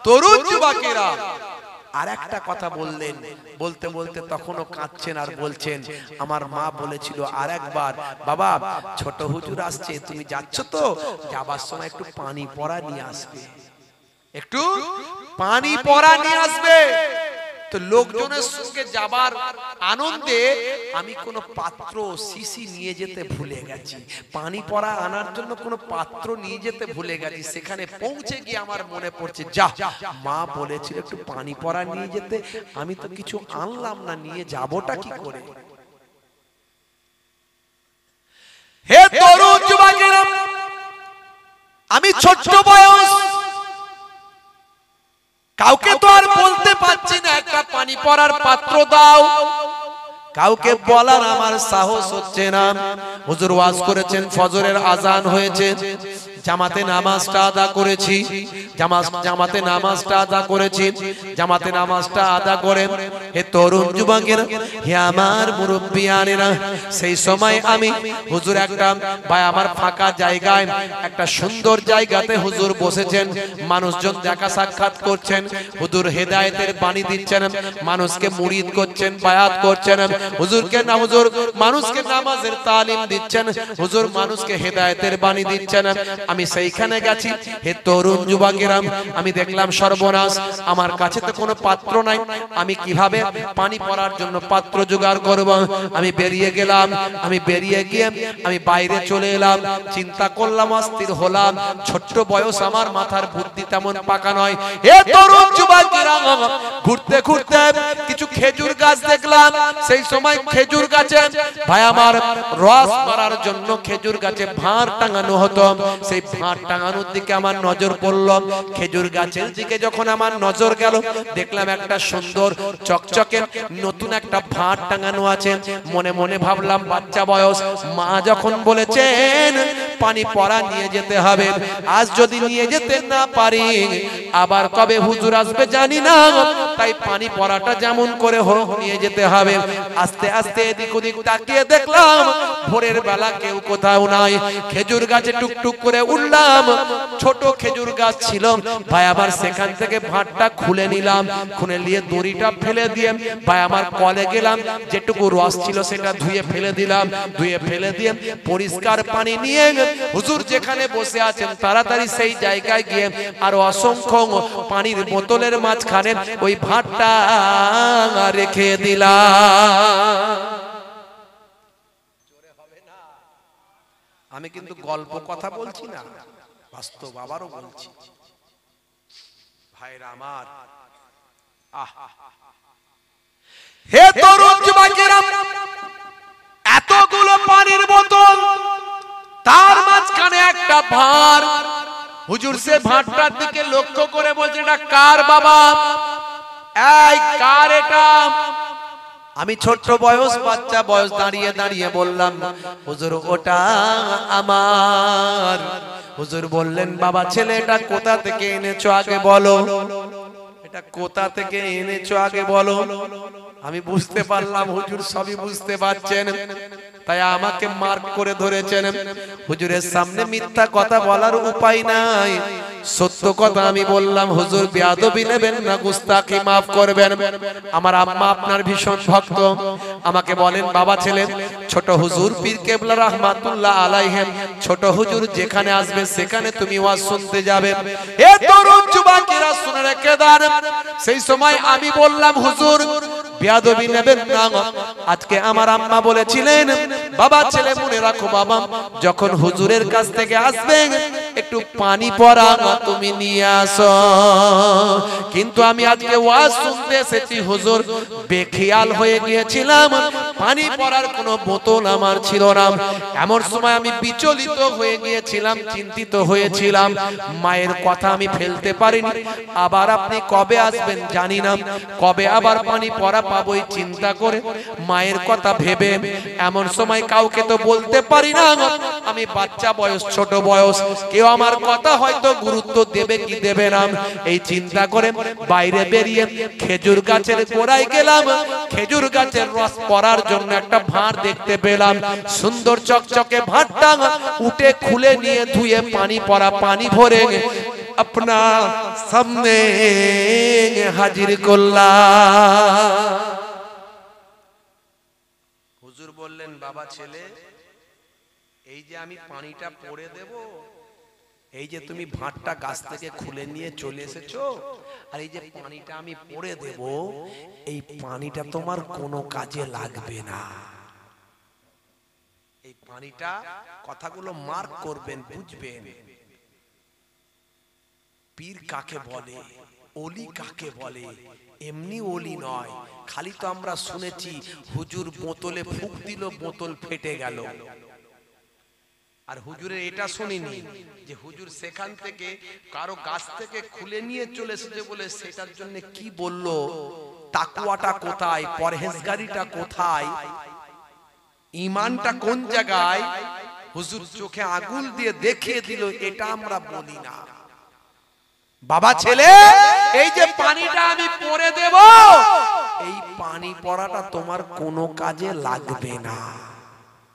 তরুণ যুবকেরা, আর একটা কথা বললেন, বলতে বলতে তখনও কাঁদছেন আর বলছেন, আমার মা বলেছিল আর একবার, বাবা ছোট হুজুর আসছে, তুমি যাচ্ছ তো, যাবার সময় একটু পানি পড়া নিয়ে আসবে, একটু পানি পড়া নিয়ে আসবে। তো লোকজনের সঙ্গে যাবার আনন্দে আমি কোনো পাত্র শিশি নিয়ে যেতে ভুলে গেছি, পানি পড়া আনার জন্য কোনো পাত্র নিয়ে যেতে ভুলে গেছি। সেখানে পৌঁছে গিয়ে আমার মনে পড়ছে, যা মা বলেছিল একটু পানি পড়া নিয়ে যেতে, আমি তো কিছু আনলাম না, নিয়ে যাবোটা কি করে। হে তরুণ যুবকেরা, আমি ছোট্ট বয়স, কাউকে তো আর বলতে পারছি না একটা পানি পড়ার পাত্র দাও, কাউকে বলার আমার সাহস হচ্ছে না। হুজুর ওয়াজ করেছেন, ফজরের আজান হয়েছে, জামাতে নামাজটা আদা করেছি, জামাতে নামাজটা আদা করেছি, জামাতে নামাজটা আদা করে হে তরুণ যুবকেরা, হে আমার মুরব্বিয়ানেরা, সেই সময় আমি হুজুর একটা ভাই আমার ফাঁকা জায়গায় একটা সুন্দর জায়গাতে হুজুর বসেছেন, মানুষজন দেখা সাক্ষাৎ করছেন, হুজুর হেদায়েতের বাণী দিচ্ছেন, মানুষকে মুরিদ করছেন, বায়াত করছেন, হুজুরকে না হুজুর মানুষকে নামাজের তালিম দিচ্ছেন, হুজুর মানুষকে হেদায়েতের বাণী দিচ্ছেন। আমি সেইখানে গেছি, হে তরুণ যুবকেরা, আমি দেখলাম সর্বনাশ, আমার কাছে তো কোনো পাত্র নাই, আমি কিভাবে পানি পড়ার জন্য পাত্র জোগাড় করব। আমি বেরিয়ে গেলাম, আমি বেরিয়ে গিয়ে আমি বাইরে চলে এলাম, চিন্তা করলাম, অস্থির হলাম, ছোট্ট বয়স, আমার মাথার বুদ্ধি তেমন পাকা নয়। হে তরুণ যুবকেরা, ঘুরতে ঘুরতে কিছু খেজুর গাছ দেখলাম, সেই সময় খেজুর গাছে ভাই আমার রস মারার জন্য খেজুর গাছে ভাঁড় টাঙানো হতো, সেই ভাঁড় টাঙানোর দিকে আমার নজর পড়ল। খেজুর গাছের দিকে যখন আমার নজর গেল, দেখলাম একটা সুন্দর চকচকে নতুন একটা ভাঁড় টাঙানো আছে। মনে মনে ভাবলাম, বাচ্চা বয়স, মা যখন বলেছেন পানি পড়া নিয়ে যেতে হবে, আজ যদি নিয়ে যেতে না পারি আবার কবে হুজুর আসবে জানি না, তাই পানি পড়াটা যেমন করে হোক নিয়ে যেতে হবে। আস্তে আস্তে এদিক ওদিক তাকিয়ে দেখলাম ভোরের বেলা কেউ কোথাও নাই, খেজুর গাছে টুকটুক করে উঠলাম, ছোট খেজুর গাছ ছিল ভাই আমার, সেখান থেকে ভাঁড়টা খুলে নিলাম, খুলে নিয়ে দড়িটা ফেলে দিয়ে ভাই আমার কলে গেলাম, যেটুকু রস ছিল সেটা ধুয়ে ফেলে দিলাম, ধুয়ে ফেলে দিয়ে পরিষ্কার পানি নিয়ে হুজুর যেখানে বসে আছেন তাড়াতাড়ি সেই জায়গায় গিয়ে আর অসংখ্য পানির বোতলের মাঝখানে ওই ভাঁড়টা রেখে দিলাম। আমি কিন্তু গল্প কথা বলছি না, বাস্তব আবারও বলছি ভাইরা আমার। হে তরুণ যুবকেরা, এতগুলো পানির বোতল, তার মাঝখানে একটা ভাঁড়। হুজুর সে ভাঁড়টার দিকে লক্ষ্য করে বলছে, এটা কার বাবা? এই কার এটা? আমি ছোট্ট বয়স, বাচ্চা বয়স, দাঁড়িয়ে দাঁড়িয়ে বললাম, হুজুর ওটা আমার। হুজুর বললেন, বাবা ছেলে এটা কোথা থেকে এনেছো আগে বলো, এটা কোথা থেকে এনেছো আগে বলো। আমি বুঝতে পারলাম হুজুর সবই বুঝতে পারছেন, তাই আমাকে মার্ক করে ধরেছেন। হুজুরের সামনে মিথ্যা কথা বলার উপায় নাই, সত্য কথা আমি বললাম। হুজুর বেয়াদবি নেবেন না, গুস্তাখি মাফ করবেন। আমার আম্মা আপনার ভীষণ ভক্ত, আমাকে বলেন, বাবা ছেলে, ছোট হুজুর পীর কেবলা রাহমাতুল্লাহ আলাইহি, ছোট হুজুর যেখানে আসবে সেখানে তুমি ওয়াজ শুনতে যাবে। এ তরুণ যুবকেরা শুনে রেখে দেন। সেই সময় আমি বললাম, হুজুর বেয়াদবি নেবেন না, আজকে আমার আম্মা বলেছিলেন, বাবা ছেলে মনে রাখো বাবা, যখন হুজুরের কাছ থেকে আসবেন একটু পানি পড়া তুমি নিয়ে আসো। কিন্তু আমি আজকে ওয়াজ শুনতে এসেছি হুজুর, বেখেয়াল হয়ে গিয়েছিলাম, পানি পড়ার কোনো বোতল আমার ছিল না। এমন সময় আমি বিচলিত হয়ে গিয়েছিলাম, চিন্তিত হয়েছিলাম, মায়ের কথা আমি ফেলতে পারিনি। আবার আপনি কবে আসবেন জানি না, কবে আবার পানি পড়া পাবো এই চিন্তা করে, মায়ের কথা ভেবে এমন সময় কাউকে তো বলতে পারি না, আমি বাচ্চা বয়স, ছোট বয়স, কেউ আমার কথা হয়তো গুরুত্ব দেবে কি দেবে না, এই চিন্তা করে বাইরে বেরিয়ে খেজুর গাছের গোড়ায় গেলাম। খেজুর গাছের রস পড়ার জন্য একটা ভাঁড় দেখতে পেলাম, সুন্দর চকচকে ভাঁড়টা উঠে খুলে নিয়ে ধুয়ে পানি পড়া পানি ভরে अपना सामने हाजिर করলাম। হুজুর বললেন, বাবা ছেলে, এই যে আমি পানিটা পড়ে দেব, এই যে তুমি ভাঁটটা গাছ থেকে খুলে নিয়ে চলে এসেছো, আর এই যে পানিটা আমি পড়ে দেব, এই পানিটা তোমার কোনো কাজে লাগবে না। এই পানিটা, কথাগুলো মার্ক করবেন, বুঝবেন। পীর কাকে বলে, ওলি কাকে বলে, এমনি ওলি নয়। খালি তো আমরা শুনেছি হুজুর বোতলে ফুঁক দিল, বোতল ফেটে গেল। আর হুজুরের এটা শুনিনি যে হুজুর সেখান থেকে কারো গাছ থেকে খুলে নিয়ে চলে এসেছে বলে সেটার জন্য কি বললো, তাকওয়াটা কোথায়, পরহেজগারিটা কোথায়, ঈমানটা কোন জায়গায়, হুজুর চোখে আগুন দিয়ে দেখিয়ে দিল, এটা আমরা বলি না। বাবা ছেলে, এই যে পানিটা আমি পড়ে দেব, এই পানি পড়াটা তোমার কোনো কাজে লাগবে না,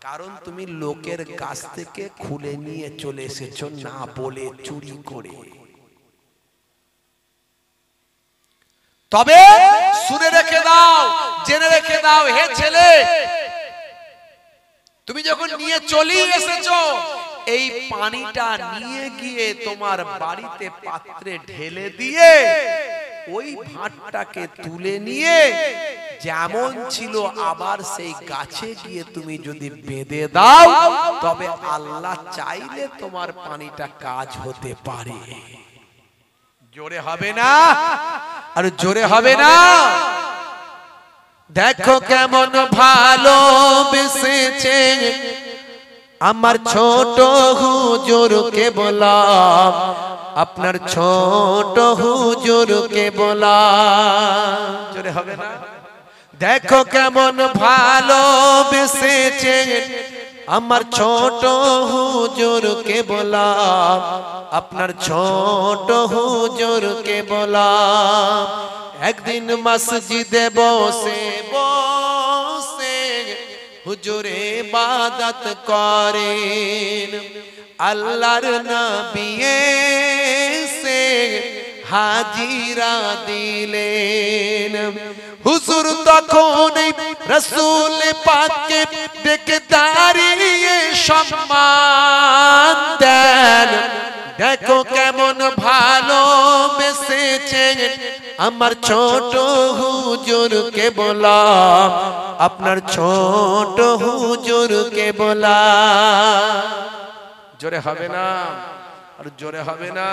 কারণ তুমি লোকের কাছ থেকে খুলে নিয়ে চলে এসেছো না বলে, চুরি করে। তবে শুনে রেখে দাও, জেনে রেখে দাও, হে ছেলে, তুমি যখন নিয়ে চলে এসেছো, এই পানিটা নিয়ে গিয়ে তোমার বাড়িতে পাত্রে ঢেলে দিয়ে ওই ভাঁটটাকে তুলে নিয়ে যেমন ছিল আবার সেই গাছে গিয়ে তুমি যদি বেঁধে দাও, তবে আল্লাহ চাইলে তোমার পানিটা কাজ হতে পারে। জোরে হবে না, আর জোরে হবে না। দেখো কেমন ভালোবেসেছে আমার ছোট হুজুরকে বললাম, আপনার ছোট হুজুরকে বললাম। জোরে হবে না। দেখো কেমন ভালোবেসেছে আমার ছোট হুজুরকে বললাম, আপনার ছোট হুজুরকে বললাম। একদিন মসজিদে বসে বসে হুজুর ইবাদত করেন, আল্লাহর নবী এসে হাজিরা দিলেন। হুজুর তখন রাসূল পাককে দেখে দাঁড়িয়ে সম্মান দেন। দেখো কেমন ভালোবেসেছেন আমার ছোট হুজুরকে বললাম, আপনার ছোট হুজুরকে বললাম। জোরে হবে না, আর জোরে হবে না।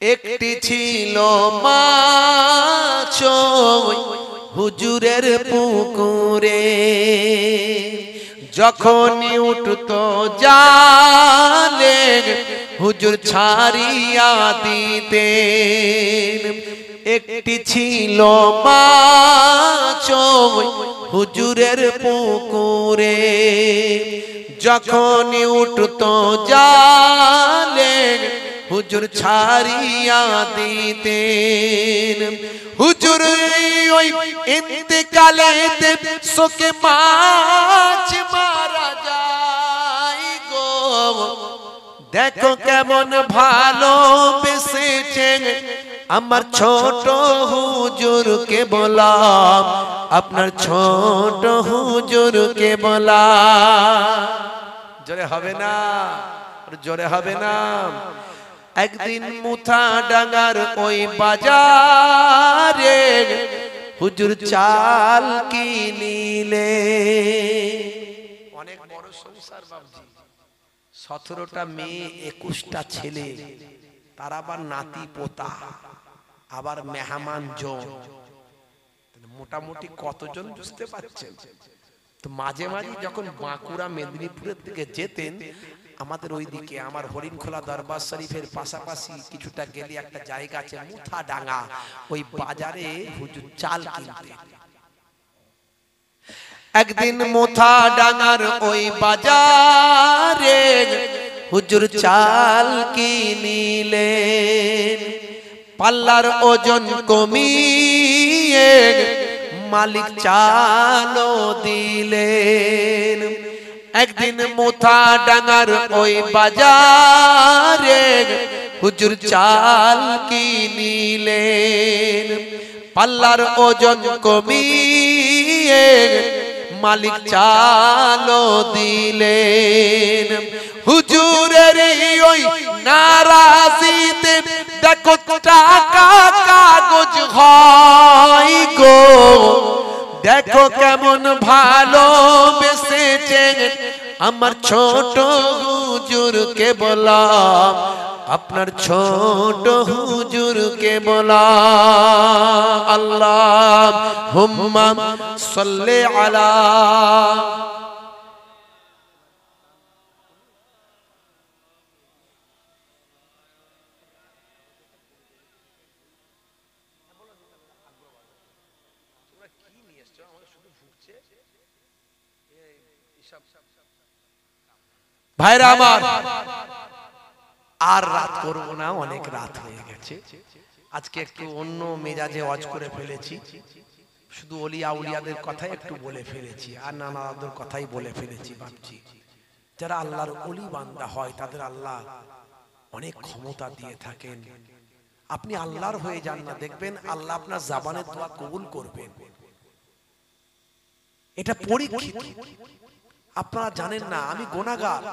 একটি ছিল মাছ হুজুরের পুকুরে, যখনই উঠতো জালে হুজুর ছাড়িয়া দিতেন। একটি ছিল মাছ হুজুরের পুকুরে, যখনই উঠতো জালে হুজুর ছাড়িয়া দিতেন। হুজুর ওই ইন্তেকালেতে শোকে মাছ মারা যায় গো। দেখো কেমন ভালোবেসেছেন আমার ছোট হুজুরকে বললাম, আপনার ছোট হুজুরকে বললাম। জোরে হবে না, জোরে হবে না। একদিন মুথা ডাঙ্গার ওই বাজারে হুজুর চাল কিনিলে। অনেক বড় সংসার বাবজি, 17টা মেয়ে 21টা ছেলে, তার আবার নাতি পোতা, আবার মেহমান জন, মোটামুটি কতজন বুঝতে পারছেন? তো মাঝে মাঝে যখন বাঁকুড়া মেদিনীপুরের দিকে যেতেন, আমাদের ওইদিকে আমার হরিণখোলা দরবার শরীফের পাশাপাশি কিছুটা গেলে একটা জায়গা আছে মুথা ডাঙ্গা, ওই বাজারে হুজুর চাল কিনতেন। একদিন মুথা ডাঙ্গার ওই বাজারে হুজুর চাল কিনিলেন। পাল্লার ওজন কমিয়ে মালিক চালও দিলেন। একদিন মোথা ডাঙ্গার ওই বাজারে হুজুর চাল কিনিলেন, পাল্লার ওজন কমিয়ে মালিক চালও দিলেন। হুজুরের ওই নারাজিতে দেখো টাকা কাগজ হয় গো, দেখো কেমন ভালো বেসেছেন আমার ছোট হুজুরকে বলা, আপনার ছোট হুজুরকে বলা। আল্লাহুম্মা সাল্লি আলা ভাইরা আমার। আর রাত করব না, অনেক রাত হয়ে গেছে। আজকে একটু অন্য মেজাজে ওয়াজ করে ফেলেছি, শুধু ওলিয়া উলিয়াদের কথাই একটু বলে ফেলেছি, আর নানাদের কথাই বলে ফেলেছি। ভাবছি যারা আল্লাহর ওলি বান্দা হয় তাদের আল্লাহ অনেক ক্ষমতা দিয়ে থাকেন। আপনি আল্লাহর হয়ে যান না, দেখবেন আল্লাহ আপনার জবানের দোয়া কবুল করবেন। এটা পরীক্ষিত। আপনারা জানেন না, আমি গুনাহগার।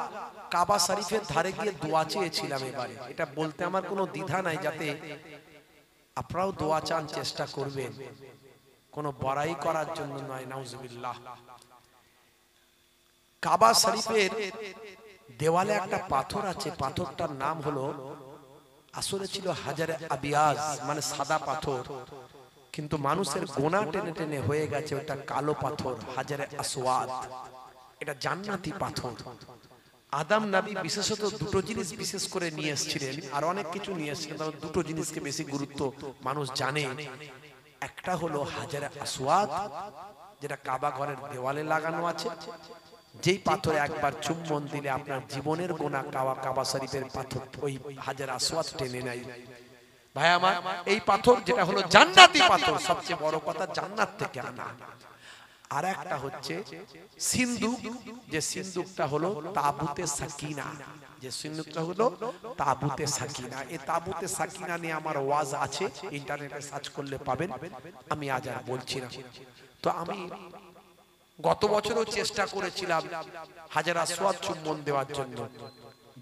কাবা শরীফের ধারে গিয়ে দোয়া চেয়েছিলাম এবারে। এটা বলতে আমার কোনো দ্বিধা নাই, যাতে আপনারাও দোয়া চান, চেষ্টা করবেন, কোনো বড়াই করার জন্য নয়। নাউজুবিল্লাহ। কাবা শরীফের দেওয়ালে একটা পাথর আছে, পাথরটার নাম হলো, আসলে ছিল হাজারে আবিয়াজ, মানে সাদা পাথর, কিন্তু মানুষের গোনা টেনে টেনে হয়ে গেছে ওটা কালো পাথর, হাজারে আসওয়াদ। এটা জান্নাতি পাথর। আদম নবী বিশেষত দুটো জিনিস বিশেষ করে নিয়ে এসেছিলেন, আর অনেক কিছু নিয়ে এসেছিলেন, তবে দুটো জিনিসকে বেশি গুরুত্ব মানুষ জানে। একটা হলো হাজারে আসওয়াদ, যেটা কাবা ঘরের দেওয়ালে লাগানো আছে, যেই পাথরে একবার চুম্বন দিলে আপনার জীবনের গোনা কাবা শরীফের পাথর ওই হাজারে আসওয়াদ টেনে নেয়। ভাই আমার, এই পাথর যেটা হলো জান্নাতি পাথর, সবচেয়ে বড় কথা জান্নাত থেকে আনা। আর একটা হচ্ছে সিন্দুক, যে সিন্দুকটা হলো তাবুতে সাকিনা, যে সিন্দুকটা হলো তাবুতে সাকিনা। এই তাবুতে সাকিনা নিয়ে আমার ওয়াজ আছে, ইন্টারনেটে সার্চ করলে পাবেন, আমি আজ আর বলছি না। তো আমি গত বছরও চেষ্টা করেছিলাম হাজার আসওয়াদ চুম্বন দেওয়ার জন্য,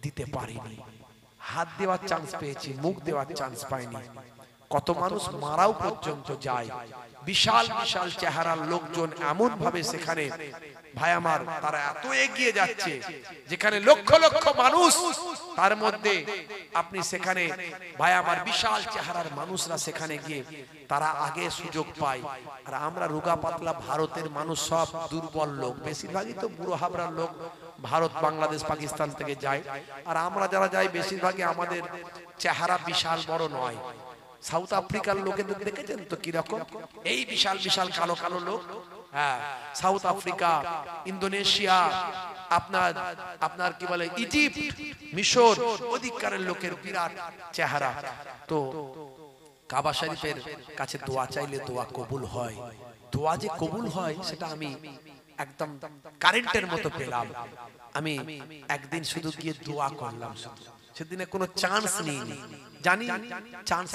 দিতে পারিনি। হাত দেওয়ার চান্স পেয়েছি, মুখ দেওয়ার চান্স পাইনি। কত মানুষ মারাও পর্যন্ত যায়। বিশাল বিশাল চেহারার লোকজন এমন ভাবে সেখানে, ভাই আমার, তারা এত এগিয়ে যাচ্ছে, যেখানে লক্ষ লক্ষ মানুষ, তার মধ্যে আপনি সেখানে, ভাই আমার, বিশাল চেহারার মানুষরা সেখানে গিয়ে তারা আগে সুযোগ পায়। আর আমরা রোগা পাতলা ভারতের মানুষ, সব দুর্বল লোক, বেশিরভাগই তো বুড়ো হাবড়ার লোক ভারত, বাংলাদেশ, পাকিস্তান থেকে যায়। আর আমরা যারা যাই বেশিরভাগই আমাদের চেহারা বিশাল বড় নয়। সাউথ আফ্রিকার লোকেদের দেখেছেন তো কিরকম, এই বিশাল বিশাল কালো কালো লোক। হ্যাঁ, সাউথ আফ্রিকা, ইন্দোনেশিয়া, আপনার কি বলে ইজিপ্ট, মিশর, ওদিককারের লোকের বিরাট চেহারা। তো কাবা শরীফের কাছে দোয়া চাইলে দোয়া কবুল হয়। দোয়া যে কবুল হয় সেটা আমি একদম কারেন্টের মতো পেলাম। আমি একদিন শুধু গিয়ে দোয়া করলাম, সেদিনে কোনো চান্স নিইনি, জানি চান্স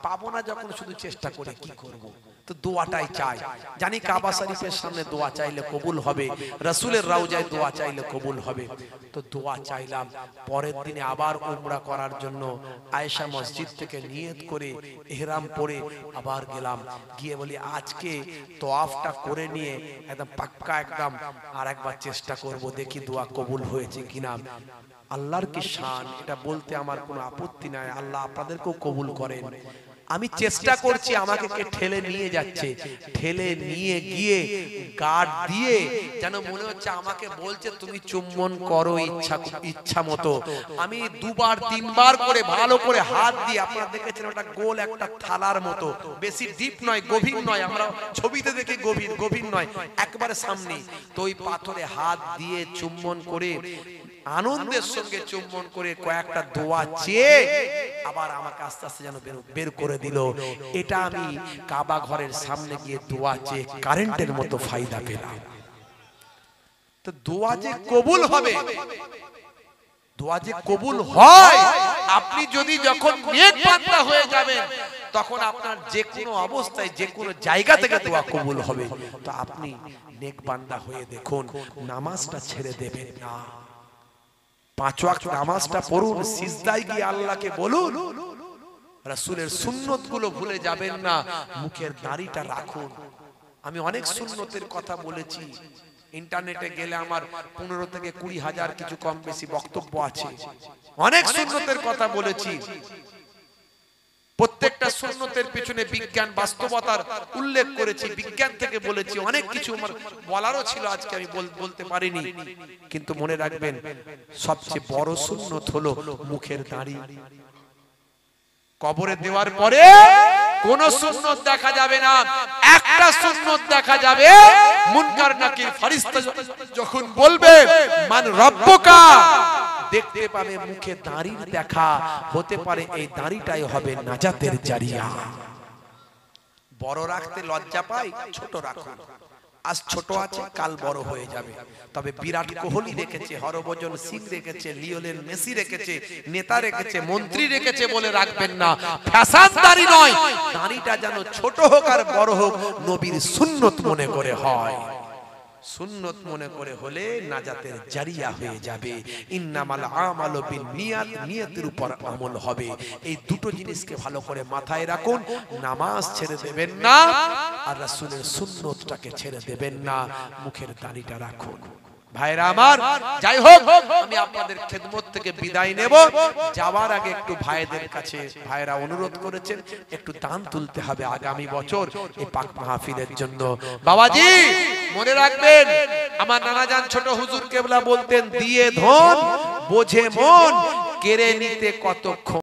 পাবো না যখন শুধু চেষ্টা করে কি করব, তো দোয়াটাই চাই। জানি কাবা শরীফের সামনে দোয়া চাইলে কবুল হবে, রাসূলের রওজায় দোয়া চাইলে কবুল হবে। তো দোয়া চাইলাম। পরের দিনে আবার উমরা করার জন্য আয়েশা মসজিদ থেকে নিয়ত করে ইহরাম পরে আবার গেলাম। গিয়ে বলি আজকে তওয়াফটা করে নিয়ে একদম পাক্কা একদম আর একবার চেষ্টা করব, দেখি দোয়া কবুল হয়েছে কিনা। আল্লাহর কি শান, এটা বলতে আমার কোনো আপত্তি নাই। আল্লাহ আপনাদেরকেও কবুল করেন। আমি চেষ্টা করছি, আমাকে কে ঠেলে নিয়ে যাচ্ছে, ঠেলে নিয়ে গিয়ে গার্ড দিয়ে যেন মনে হচ্ছে আমাকে বলছে তুমি চুম্বন করো ইচ্ছা মতো। আমি দুবার তিনবার করে ভালো করে হাত দিয়ে, আপনারা দেখেছেন ওটা গোল একটা থালার মতো, বেশি ডিপ নয়, গভীর নয়, আমরা ছবিতে দেখি গভীর নয়, একবারে সামনে। তো ওই পাথরে হাত দিয়ে চুম্বন করে আনন্দের সঙ্গে চুম্বন করে কয়েকটা দোয়া চেয়ে আবার আমাকে আস্তে আস্তে যেন বের করে দিল। এটা আমি কাবা ঘরের সামনে গিয়ে দোয়া চেয়ে কারেন্টের মতো ফায়দা পেলাম। তো দোয়া যে কবুল হবে, দোয়া যে কবুল হয়, আপনি যদি যখন নেক বান্দা হয়ে যাবেন তখন আপনার যে কোনো অবস্থায় যে কোনো জায়গা থেকে দোয়া কবুল হবে। তো আপনি নেক বান্দা হয়ে দেখুন, নামাজটা ছেড়ে দেবেন না। 5 ওয়াক্ত নামাজটা পড়ুন, সিজদায় গিয়ে আল্লাহকে বলুন, রাসূলের সুন্নতগুলো ভুলে যাবেন না, মুখের দাড়িটা রাখুন। আমি অনেক সুন্নতের কথা বলেছি, ইন্টারনেটে গেলে আমার 15 থেকে 20 হাজার কিছু কম বেশি বক্তব্য আছে। অনেক সুন্নতের কথা বলেছি, প্রত্যেকটা সুন্নতের পিছনে বিজ্ঞান বাস্তবতার উল্লেখ করেছি, বিজ্ঞান থেকে বলেছি। অনেক কিছু আমার বলারও ছিল, আজকে আমি বলতে পারিনি। কিন্তু মনে রাখবেন, সবচেয়ে বড় সুন্নত হলো মুখের দাড়ি। কবরে দেওয়ার পরে কোন সুন্নত দেখা যাবে না, একটা সুন্নত দেখা যাবে। মুনকার নাকির ফেরেশতা যখন বলবে মান রব্বুকা, দেখতে পাবে মুখে দাড়ির দেখা, হতে পারে এই দাড়িটাই হবে নাজাতের জারিয়া। বড় রাখতে লজ্জা পাই, ছোট রাখুন। আজ ছোট আছে, কাল বড় হয়ে যাবে। তবে বিরাট কোহলি রেখেছে, হরভজন সিং রেখেছে, লিওনেল মেসি রেখেছে, নেতা রেখেছে, মন্ত্রী রেখেছে বলে রাখবেন না। ফ্যাশন দাড়ি নয়, দাড়িটা যেন ছোট হোক আর বড় হোক নবীর সুন্নত মনে করে হয়। সুন্নত মনে করে হলে নাজাতের জারিয়া হয়ে যাবে। ইন্নামাল আমালু বিন্নিয়াত, নিয়তের উপর আমল হবে। এই দুটো জিনিসকে ভালো করে মাথায় রাখুন। নামাজ ছেড়ে দেবেন না, আর রাসূলের সুন্নতটাকে ছেড়ে দেবেন না। মুখের দাড়িটা রাখুন। ভাইরা আমার, যাই হোক, আমি আপনাদের খেদমত থেকে বিদায় নেব। যাওয়ার আগে একটু ভাইদের কাছে, ভাইরা অনুরোধ করেছেন একটু দান তুলতে হবে আগামী বছর এই পাক মাহফিলের জন্য। বাবাজি মনে রাখবেন, আমার নানাজান ছোট হুজুর কেবলা বলতেন, দিয়ে ধন বোঝে মন, কেড়ে নিতে কতক্ষণ।